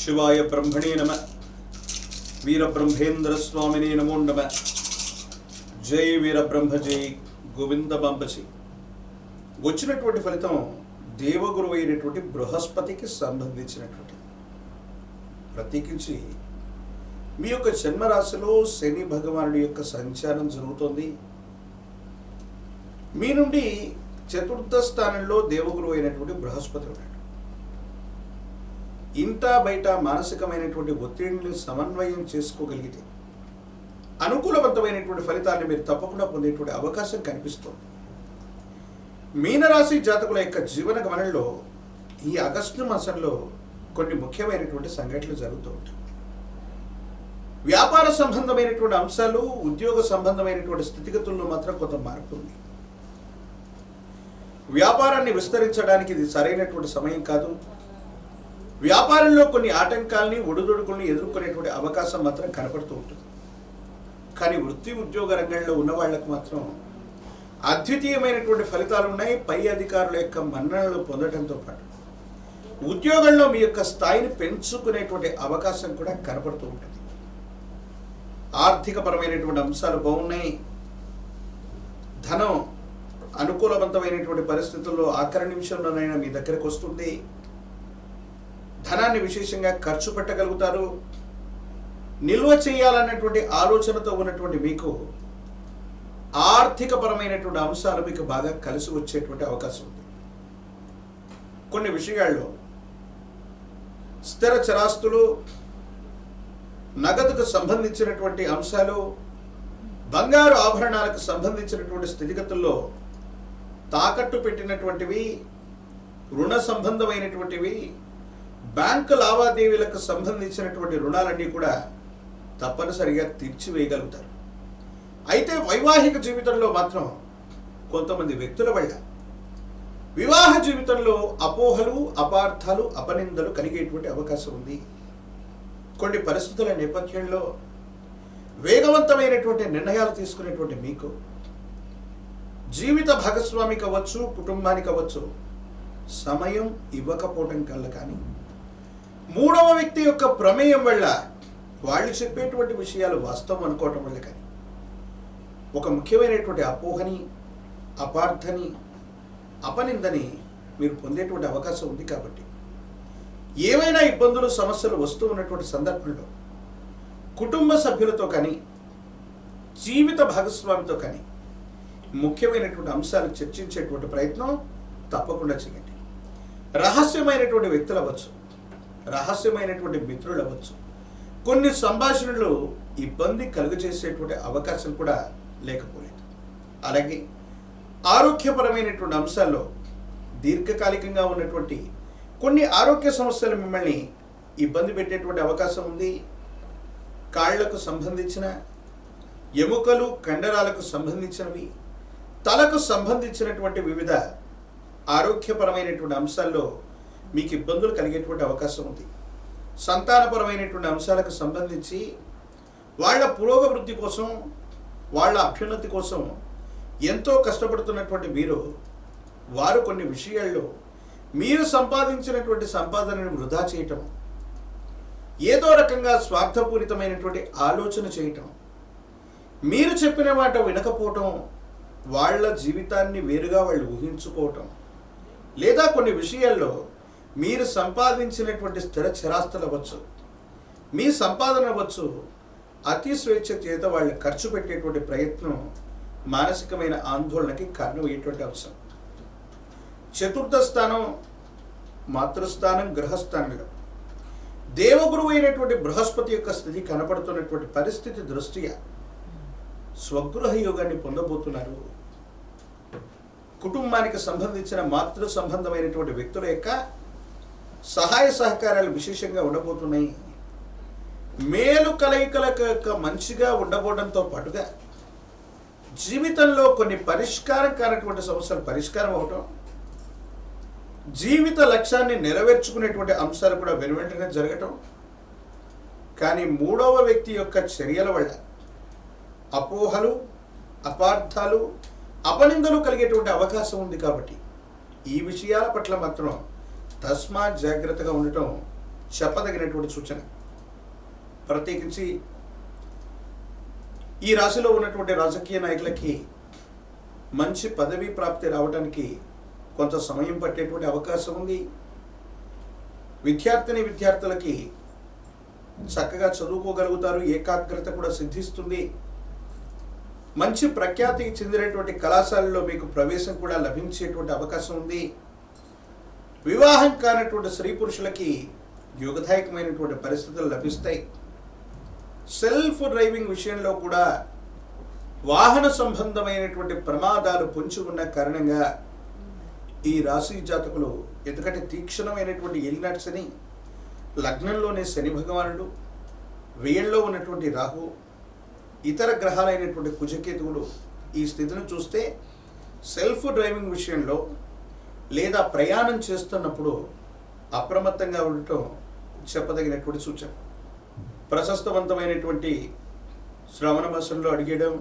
శివాయ బ్రహ్మణే నమ. వీరబ్రహ్మేంద్ర స్వామినే నమో నమ. జై వీరబ్రహ్మ జై గోవిందమాంబజీ. వచ్చినటువంటి ఫలితం దేవగురువు అయినటువంటి బృహస్పతికి సంబంధించినటువంటి. ప్రత్యేకించి మీ యొక్క జన్మరాశిలో శని భగవానుడి యొక్క సంచారం జరుగుతోంది. మీ నుండి చతుర్థ స్థానంలో దేవగురువు అయినటువంటి బృహస్పతి ఉన్నాడు. ఇంట బయట మానసికమైనటువంటి ఒత్తిడిని సమన్వయం చేసుకోగలిగితే అనుకూలవంతమైనటువంటి ఫలితాన్ని మీరు తప్పకుండా పొందేటువంటి అవకాశం కనిపిస్తుంది. మీనరాశి జాతకుల యొక్క జీవన గమనంలో ఈ ఆగస్టు మాసంలో కొన్ని ముఖ్యమైనటువంటి సంఘటనలు జరుగుతూ ఉంటాయి. వ్యాపార సంబంధమైనటువంటి అంశాలు, ఉద్యోగ సంబంధమైనటువంటి స్థితిగతుల్లో మాత్రం కొంత మార్పు ఉంది. వ్యాపారాన్ని విస్తరించడానికి ఇది సరైనటువంటి సమయం కాదు. వ్యాపారంలో కొన్ని ఆటంకాలని, ఒడిదుడుకుల్ని ఎదుర్కొనేటువంటి అవకాశం మాత్రం కనపడుతూ ఉంటుంది. కానీ వృత్తి ఉద్యోగ రంగంలో ఉన్న వాళ్ళకు మాత్రం అద్వితీయమైనటువంటి ఫలితాలు ఉన్నాయి. పై అధికారుల యొక్క మన్ననలు పొందడంతో పాటు ఉద్యోగంలో మీ యొక్క స్థాయిని పెంచుకునేటువంటి అవకాశం కూడా కనపడుతూ ఉంటుంది. ఆర్థికపరమైనటువంటి అంశాలు బాగున్నాయి. ధనం అనుకూలవంతమైనటువంటి పరిస్థితుల్లో ఆఖరి నిమిషంలోనైనా మీ దగ్గరకు వస్తుంది. ధనాన్ని విశేషంగా ఖర్చు పెట్టగలుగుతారు. నిల్వ చేయాలన్నటువంటి ఆలోచనతో ఉన్నటువంటి మీకు ఆర్థికపరమైనటువంటి అంశాలు మీకు బాగా కలిసి వచ్చేటువంటి అవకాశం ఉంది. కొన్ని విషయాల్లో స్థిర చరాస్తులు, నగదుకు సంబంధించినటువంటి అంశాలు, బంగారు ఆభరణాలకు సంబంధించినటువంటి స్థితిగతుల్లో తాకట్టు పెట్టినటువంటివి, రుణ సంబంధమైనటువంటివి, బ్యాంకు లావాదేవీలకు సంబంధించినటువంటి రుణాలన్నీ కూడా తప్పనిసరిగా తీర్చివేయగలుగుతారు. అయితే వైవాహిక జీవితంలో మాత్రం కొంతమంది వ్యక్తుల వల్ల వివాహ జీవితంలో అపోహలు, అపార్థాలు, అపనిందలు కలిగేటువంటి అవకాశం ఉంది. కొన్ని పరిస్థితుల నేపథ్యంలో వేగవంతమైనటువంటి నిర్ణయాలు తీసుకునేటువంటి మీకు జీవిత భాగస్వామి కావచ్చు, కుటుంబానికి కావచ్చు, సమయం ఇవ్వకపోవటం కల్లా కానీ మూడవ వ్యక్తి యొక్క ప్రమేయం వల్ల వాళ్ళు చెప్పేటువంటి విషయాలు వాస్తవం అనుకోవటం వల్ల కానీ ఒక ముఖ్యమైనటువంటి అపోహని, అపార్థని, అపనిందని మీరు పొందేటువంటి అవకాశం ఉంది. కాబట్టి ఏవైనా ఇబ్బందులు, సమస్యలు వస్తూ ఉన్నటువంటి సందర్భంలో కుటుంబ సభ్యులతో కానీ, జీవిత భాగస్వామితో కానీ ముఖ్యమైనటువంటి అంశాలు చర్చించేటువంటి ప్రయత్నం తప్పకుండా చేయండి. రహస్యమైనటువంటి వ్యక్తులు అవ్వచ్చు, రహస్యమైనటువంటి మిత్రులు అవ్వచ్చు, కొన్ని సంభాషణలు ఇబ్బంది కలుగజేసేటువంటి అవకాశం కూడా లేకపోలేదు. అలాగే ఆరోగ్యపరమైనటువంటి అంశాల్లో దీర్ఘకాలికంగా ఉన్నటువంటి కొన్ని ఆరోగ్య సమస్యలు మిమ్మల్ని ఇబ్బంది పెట్టేటువంటి అవకాశం ఉంది. కాళ్లకు సంబంధించిన, ఎముకలు, కండరాలకు సంబంధించినవి, తలకు సంబంధించినటువంటి వివిధ ఆరోగ్యపరమైనటువంటి అంశాల్లో మీకు ఇబ్బందులు కలిగేటువంటి అవకాశం ఉంది. సంతానపరమైనటువంటి అంశాలకు సంబంధించి వాళ్ళ పురోగవృద్ధి కోసం, వాళ్ళ అభ్యున్నతి కోసం ఎంతో కష్టపడుతున్నటువంటి మీరు, వారు కొన్ని విషయాల్లో మీరు సంపాదించినటువంటి సంపాదనను వృధా చేయటం, ఏదో రకంగా స్వార్థపూరితమైనటువంటి ఆలోచన చేయటం, మీరు చెప్పిన మాట వినకపోవటం, వాళ్ళ జీవితాన్ని వేరుగా వాళ్ళు ఊహించుకోవటం, లేదా కొన్ని విషయాల్లో మీరు సంపాదించినటువంటి స్థిర చరాస్తులు అవ్వచ్చు, మీ సంపాదన అవ్వచ్చు, అతి స్వేచ్ఛ చేత వాళ్ళు ఖర్చు పెట్టేటువంటి ప్రయత్నం మానసికమైన ఆందోళనకి కారణమయ్యేటువంటి అంశం. చతుర్థ స్థానం, మాతృస్థానం, గృహస్థానంలో దేవగురువు అయినటువంటి బృహస్పతి యొక్క స్థితి కనపడుతున్నటువంటి పరిస్థితి దృష్ట్యా స్వగృహ యోగాన్ని పొందబోతున్నారు. కుటుంబానికి సంబంధించిన మాతృ సంబంధమైనటువంటి వ్యక్తుల యొక్క సహాయ సహకారాలు విశేషంగా ఉండబోతున్నాయి. మేలు కలయికలకు యొక్క మంచిగా ఉండబోవడంతో పాటుగా జీవితంలో కొన్ని పరిష్కారం కానటువంటి సమస్యలు పరిష్కారం అవటం, జీవిత లక్ష్యాన్ని నెరవేర్చుకునేటువంటి అంశాలు కూడా వెనువెంటనే జరగటం. కానీ మూడవ వ్యక్తి యొక్క చర్యల వల్ల అపోహలు, అపార్థాలు, అపనిందలు కలిగేటువంటి అవకాశం ఉంది. కాబట్టి ఈ విషయాల పట్ల మాత్రం తస్మాత్ జాగ్రత్తగా ఉండటం చెప్పదగినటువంటి సూచన. ప్రత్యేకించి ఈ రాశిలో ఉన్నటువంటి రాజకీయ నాయకులకి మంచి పదవీ ప్రాప్తి రావడానికి కొంత సమయం పట్టేటువంటి అవకాశం ఉంది. విద్యార్థులకి చక్కగా చదువుకోగలుగుతారు, ఏకాగ్రత కూడా సిద్ధిస్తుంది. మంచి ప్రఖ్యాతికి చెందినటువంటి కళాశాలలో మీకు ప్రవేశం కూడా లభించేటువంటి అవకాశం ఉంది. వివాహం కానటువంటి స్త్రీ పురుషులకి యోగదాయకమైనటువంటి పరిస్థితులు లభిస్తాయి. సెల్ఫ్ డ్రైవింగ్ విషయంలో కూడా వాహన సంబంధమైనటువంటి ప్రమాదాలు పొంచి ఉన్న కారణంగా ఈ రాశి జాతకులు, ఎందుకంటే తీక్షణమైనటువంటి ఎలినాట్స్ అని లగ్నంలోనే శని భగవానుడు, వ్యయంలో ఉన్నటువంటి రాహు, ఇతర గ్రహాలైనటువంటి కుజకేతువులు ఈ స్థితిని చూస్తే సెల్ఫ్ డ్రైవింగ్ విషయంలో లేదా ప్రయాణం చేస్తున్నప్పుడు అప్రమత్తంగా ఉండటం చెప్పదగినటువంటి సూచన. ప్రశస్తవంతమైనటువంటి శ్రవణ మాసంలో అడిగేయడం,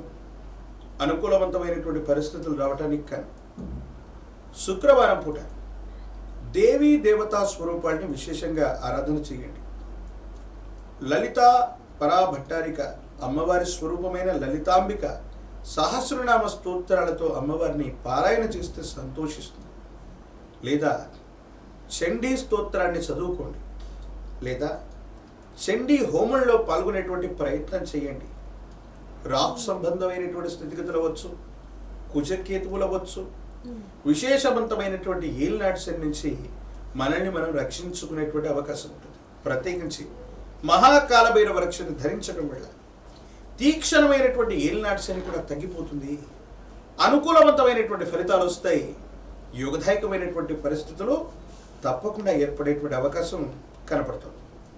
అనుకూలవంతమైనటువంటి పరిస్థితులు రావడానికి కానీ శుక్రవారం పూట దేవీ దేవతా స్వరూపాన్ని విశేషంగా ఆరాధన చేయండి. లలిత పరాభట్టారిక అమ్మవారి స్వరూపమైన లలితాంబిక సహస్రనామ స్తోత్రాలతో అమ్మవారిని పారాయణ చేస్తే సంతోషిస్తుంది. లేదా చండీ స్తోత్రాన్ని చదువుకోండి, లేదా చండీ హోమంలో పాల్గొనేటువంటి ప్రయత్నం చేయండి. రాహు సంబంధమైనటువంటి స్థితిగతులు అవ్వచ్చు, కుజకేతువులు అవ్వచ్చు, విశేషవంతమైనటువంటి ఏలినాటి నుంచి మనల్ని మనం రక్షించుకునేటువంటి అవకాశం ఉంటుంది. ప్రత్యేకించి మహాకాలభైరవ రక్షను ధరించడం వల్ల తీక్షణమైనటువంటి ఏలినాటి శని కూడా తగ్గిపోతుంది. అనుకూలవంతమైనటువంటి ఫలితాలు వస్తాయి. యోగదాయకమైనటువంటి పరిస్థితులు తప్పకుండా ఏర్పడేటువంటి అవకాశం కనపడుతుంది.